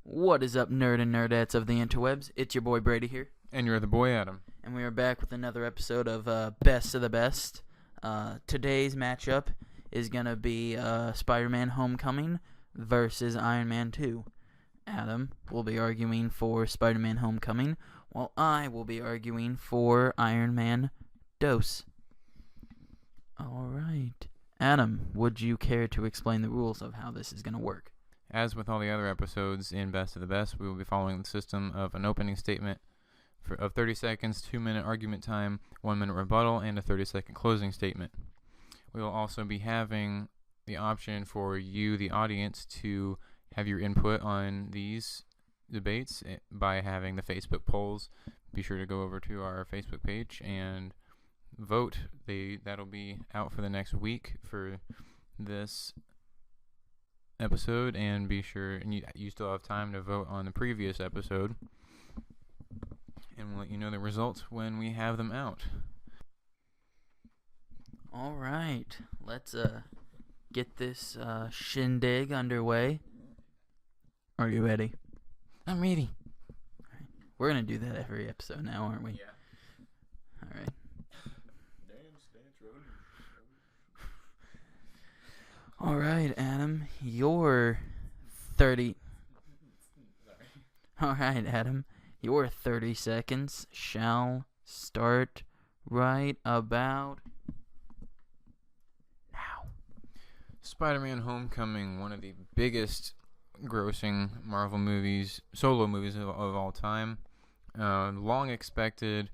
What is up, nerd and nerdettes of the interwebs? It's your boy Brady here. And you're the boy, Adam. And we are back with another episode of Best of the Best. Today's matchup is going to be Spider-Man Homecoming versus Iron Man 2. Adam will be arguing for Spider-Man Homecoming, while I will be arguing for Iron Man Dose. Alright. Adam, would you care to explain the rules of how this is going to work? As with all the other episodes in Best of the Best, we will be following the system of an opening statement of 30 seconds, 2-minute argument time, 1-minute rebuttal, and a 30-second closing statement. We will also be having the option for you, the audience, to have your input on these debates by having the Facebook polls. Be sure to go over to our Facebook page and vote. That'll be out for the next week for this episode, and be sure, and you still have time to vote on the previous episode, and we'll let you know the results when we have them out. Alright, let's get this shindig underway. Are you ready? I'm ready. Alright. We're gonna do that every episode now, aren't we? Yeah. Alright. Alright, Adam, your 30 seconds shall start right about now. Spider-Man Homecoming, one of the biggest grossing Marvel movies, solo movies of all time. Long expected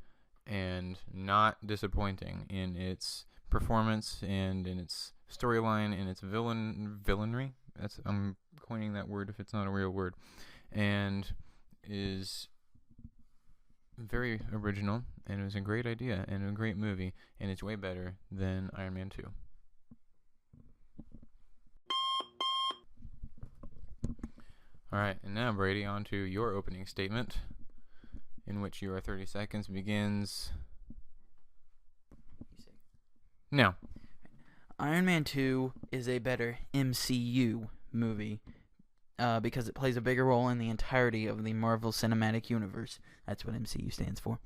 and not disappointing in its performance and in its storyline and its villainry. I'm coining that word if it's not a real word, and is very original, and it was a great idea and a great movie, and it's way better than Iron Man 2. Alright, and now Brady, on to your opening statement, in which your 30 seconds begins now. Iron Man 2 is a better MCU movie because it plays a bigger role in the entirety of the Marvel Cinematic Universe. That's what MCU stands for.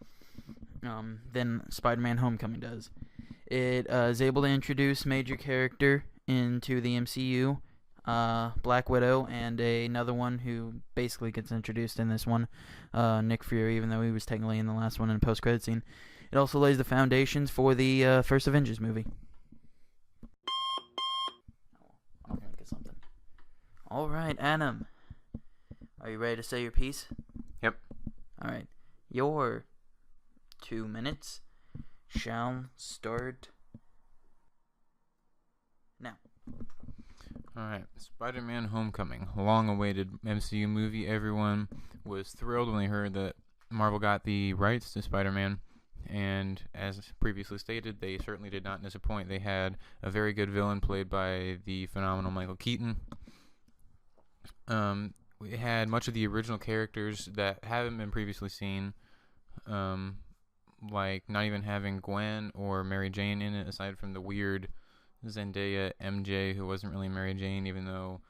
Than Spider-Man Homecoming does. It is able to introduce major character into the MCU, Black Widow, and another one who basically gets introduced in this one, Nick Fury, even though he was technically in the last one in the post-credit scene. It also lays the foundations for the first Avengers movie. I'll think of something. Alright, Adam. Are you ready to say your piece? Yep. Alright. Your 2 minutes shall start now. Alright, Spider-Man Homecoming, long-awaited MCU movie. Everyone was thrilled when they heard that Marvel got the rights to Spider-Man, and as previously stated, they certainly did not disappoint. They had a very good villain played by the phenomenal Michael Keaton. We had much of the original characters that haven't been previously seen, like not even having Gwen or Mary Jane in it, aside from the weird Zendaya MJ, who wasn't really Mary Jane, even though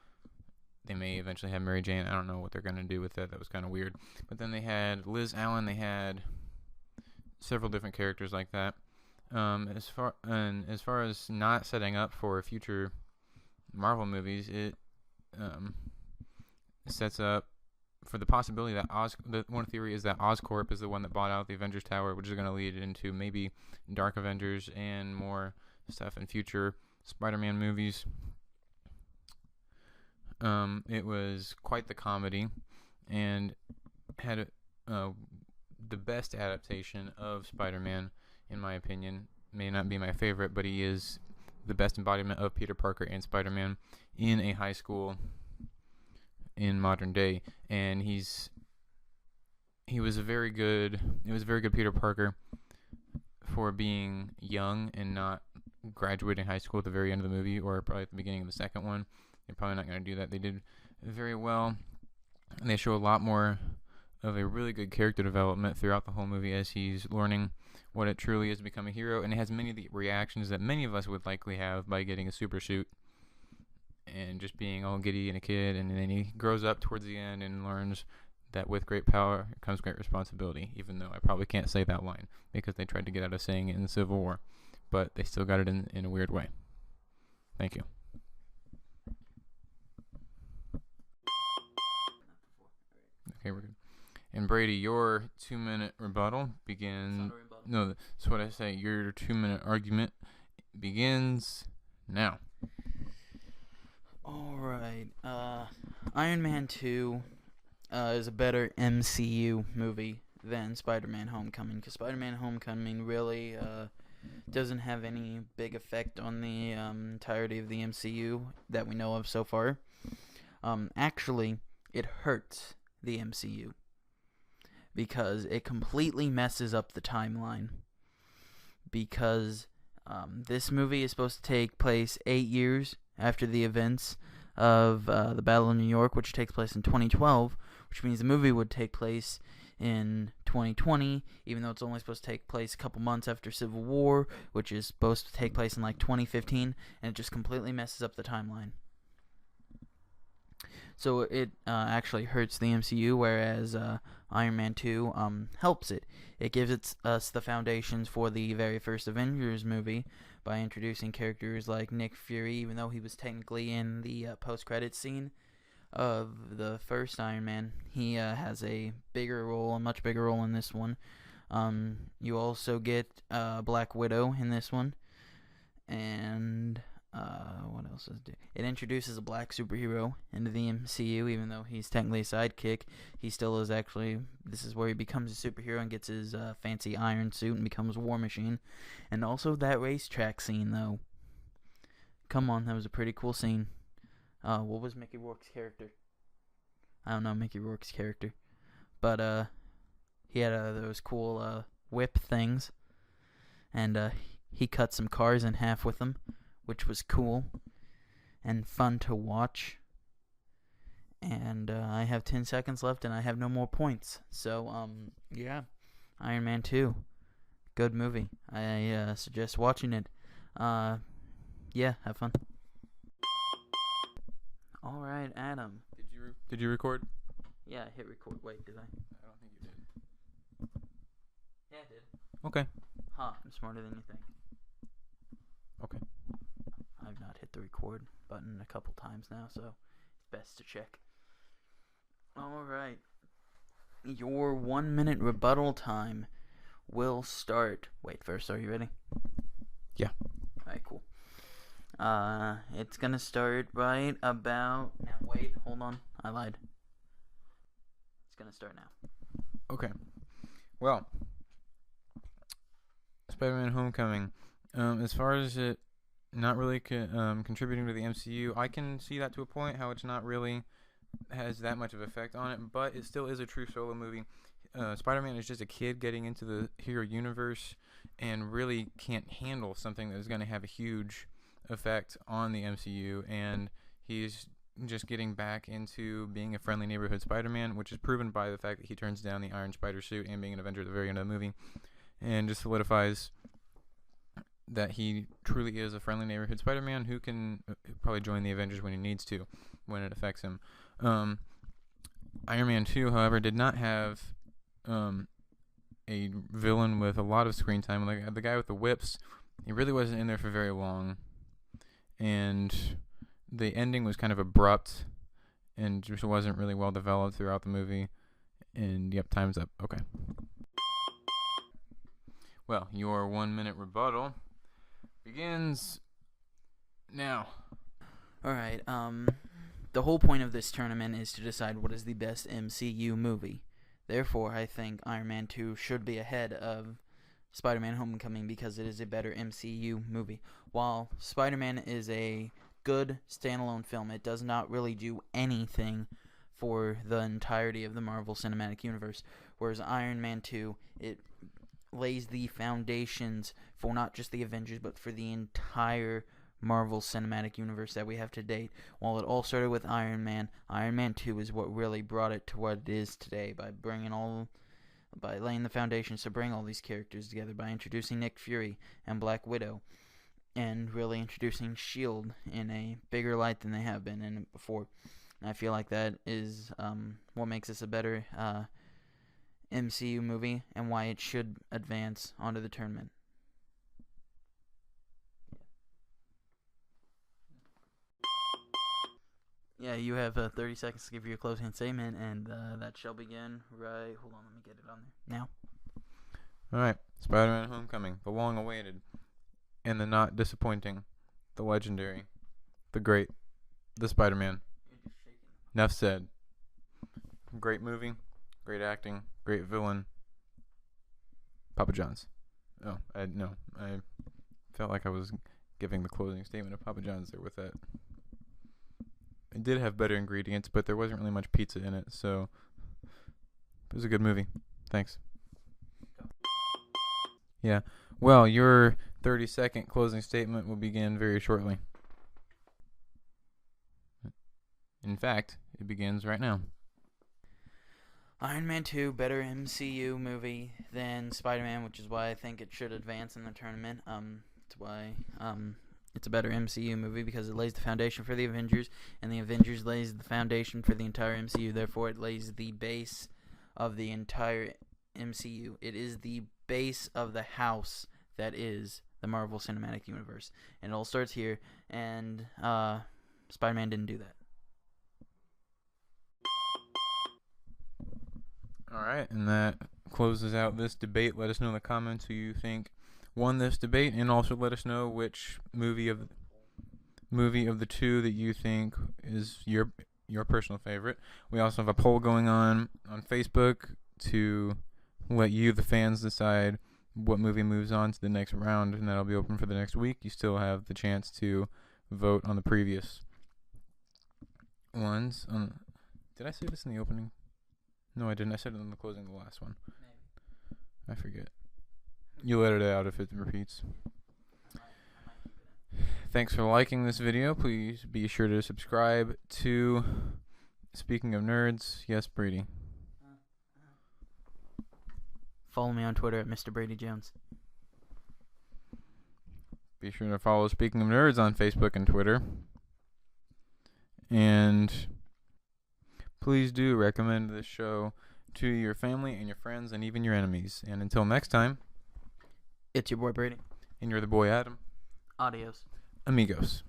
they may eventually have Mary Jane. I don't know what they're going to do with that. That was kind of weird. But then they had Liz Allen. They had several different characters like that. As far as not setting up for future Marvel movies, it sets up for the possibility that one theory is that Oscorp is the one that bought out the Avengers Tower, which is going to lead into maybe Dark Avengers and more stuff in future Spider-Man movies. It was quite the comedy and had the best adaptation of Spider-Man, in my opinion. May not be my favorite, but he is the best embodiment of Peter Parker and Spider-Man in a high school in modern day, and he was a very good Peter Parker for being young and not graduating high school at the very end of the movie, or probably at the beginning of the second one. They're probably not going to do that. They did very well, and they show a lot more of a really good character development throughout the whole movie as he's learning what it truly is to become a hero, and it has many of the reactions that many of us would likely have by getting a super suit and just being all giddy and a kid, and then he grows up towards the end and learns that with great power comes great responsibility, even though I probably can't say that line because they tried to get out of saying it in the Civil War, but they still got it in a weird way. Thank you. Okay, we're good. And Brady, your 2-minute rebuttal begins. No, that's what I say. Your 2-minute argument begins now. All right. Iron Man 2 is a better MCU movie than Spider-Man Homecoming, because Spider-Man Homecoming really doesn't have any big effect on the entirety of the MCU that we know of so far. Actually, it hurts the MCU because it completely messes up the timeline, because this movie is supposed to take place 8 years after the events of the Battle of New York, which takes place in 2012, which means the movie would take place in 2020, even though it's only supposed to take place a couple months after Civil War, which is supposed to take place in like 2015, and it just completely messes up the timeline. So it actually hurts the MCU, whereas Iron Man 2 helps it. It gives us the foundations for the very first Avengers movie by introducing characters like Nick Fury, even though he was technically in the post-credits scene of the first Iron Man. He has a much bigger role in this one. You also get Black Widow in this one, and what else does it do? It introduces a black superhero into the MCU, even though he's technically a sidekick. He still is actually. This is where he becomes a superhero and gets his fancy iron suit and becomes War Machine. And also that racetrack scene, though. Come on, that was a pretty cool scene. What was Mickey Rourke's character? I don't know Mickey Rourke's character, but he had those cool whip things, and he cut some cars in half with them, which was cool and fun to watch. And I have 10 seconds left, and I have no more points. So, yeah, Iron Man 2, good movie. I suggest watching it. Yeah, have fun. All right, Adam. Did you record? Yeah, I hit record. Wait, did I? I don't think you did. Yeah, I did. Okay. Huh, I'm smarter than you think. Okay. I've not hit the record button a couple times now, so it's best to check. All right. Your 1-minute rebuttal time will start. Wait, first, are you ready? Yeah. All right, cool. It's gonna start right about... Now, wait, hold on. I lied. It's gonna start now. Okay. Well, Spider-Man Homecoming. As far as it not really contributing to the MCU, I can see that to a point, how it's not really has that much of effect on it, but it still is a true solo movie. Spider-Man is just a kid getting into the hero universe and really can't handle something that is going to have a huge effect on the MCU, and he's just getting back into being a friendly neighborhood Spider-Man, which is proven by the fact that he turns down the Iron Spider suit and being an Avenger at the very end of the movie, and just solidifies that he truly is a friendly neighborhood Spider-Man who can probably join the Avengers when he needs to, when it affects him. Iron Man 2, however, did not have a villain with a lot of screen time. Like the guy with the whips, he really wasn't in there for very long, and the ending was kind of abrupt and just wasn't really well developed throughout the movie. And yep, time's up. Okay. Well, your 1-minute rebuttal begins now. Alright, the whole point of this tournament is to decide what is the best MCU movie. Therefore, I think Iron Man 2 should be ahead of Spider-Man Homecoming because it is a better MCU movie. While Spider-Man is a good standalone film, it does not really do anything for the entirety of the Marvel Cinematic Universe. Whereas Iron Man 2, it lays the foundations for not just the Avengers, but for the entire Marvel Cinematic Universe that we have to date. While it all started with Iron Man 2 is what really brought it to what it is today by laying the foundations to bring all these characters together, by introducing Nick Fury and Black Widow. and really introducing S.H.I.E.L.D. in a bigger light than they have been in it before. And I feel like that is what makes this a better MCU movie and why it should advance onto the tournament. Yeah, you have 30 seconds to give your closing statement, and that shall begin right... Hold on, let me get it on there. Now. Alright, Spider-Man Homecoming, the long-awaited, and the not disappointing, the legendary, the great, the Spider-Man. Enough said. Great movie, great acting, great villain. Papa John's. Oh, I felt like I was giving the closing statement of Papa John's there with that. It did have better ingredients, but there wasn't really much pizza in it, so it was a good movie. Thanks. Yeah. Well, your 30-second closing statement will begin very shortly. In fact, it begins right now. Iron Man 2, better MCU movie than Spider-Man, which is why I think it should advance in the tournament. That's why it's a better MCU movie, because it lays the foundation for the Avengers, and the Avengers lays the foundation for the entire MCU. Therefore, it lays the base of the entire MCU. It is the base of the house that is the Marvel Cinematic Universe. And it all starts here, and Spider-Man didn't do that. Alright, and that closes out this debate. Let us know in the comments who you think won this debate, and also let us know which movie of the two that you think is your personal favorite. We also have a poll going on Facebook to let you, the fans, decide what movie moves on to the next round, and that'll be open for the next week. You still have the chance to vote on the previous ones. Did I say this in the opening? No, I didn't. I said it in the closing of the last one. Maybe. I forget. You let it out if it repeats. Thanks for liking this video. Please be sure to subscribe to Speaking of Nerds. Yes, Brady. Follow me on Twitter at Mr. Brady Jones. Be sure to follow Speaking of Nerds on Facebook and Twitter. And please do recommend this show to your family and your friends and even your enemies. And until next time, It's your boy Brady. and you're the boy Adam. Adios. Amigos.